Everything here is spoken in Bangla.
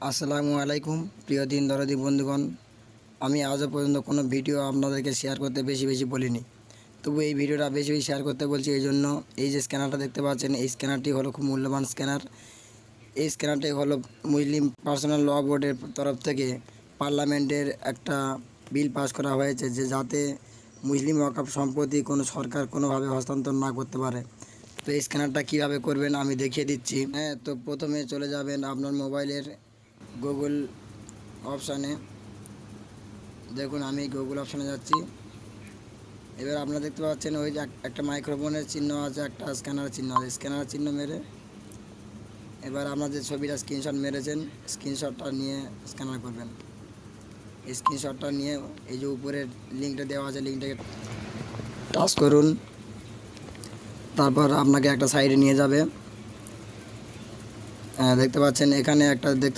আসসালামু আলাইকুম প্রিয় দিন দরদি বন্ধুগণ। আমি আজও পর্যন্ত কোনো ভিডিও আপনাদেরকে শেয়ার করতে বেশি বলিনি, তবু এই ভিডিওটা বেশি শেয়ার করতে বলছি এই জন্য। এই যে স্ক্যানারটা দেখতে পাচ্ছেন, এই স্ক্যানারটি হলো খুব মূল্যবান স্ক্যানার। এই স্ক্যানারটি হলো মুসলিম পার্সোনাল ল বোর্ডের তরফ থেকে পার্লামেন্টের একটা বিল পাস করা হয়েছে, যে যাতে মুসলিম ওয়াকফ সম্পত্তি কোনো সরকার কোনোভাবে হস্তান্তর না করতে পারে। তো এই স্ক্যানারটা কীভাবে করবেন আমি দেখিয়ে দিচ্ছি। হ্যাঁ, তো প্রথমে চলে যাবেন আপনার মোবাইলের গুগল অপশানে। দেখুন, আমি গুগল অপশানে যাচ্ছি। এবার আপনারা দেখতে পাচ্ছেন ওই যে একটা মাইক্রোফোনের চিহ্ন আছে, একটা স্ক্যানারের চিহ্ন আছে। স্ক্যানারের চিহ্ন মেরে এবার আপনাদের ছবিটা স্ক্রিনশট মেরেছেন, স্ক্রিনশটটা নিয়ে স্ক্যানার করবেন। এই স্ক্রিনশটটা নিয়ে এই যে উপরের লিঙ্কটা দেওয়া আছে, লিঙ্কটাকে টাচ করুন। তারপর আপনাকে একটা সাইডে নিয়ে যাবে। দেখতে পাচ্ছেন এখানে একটা দেখতে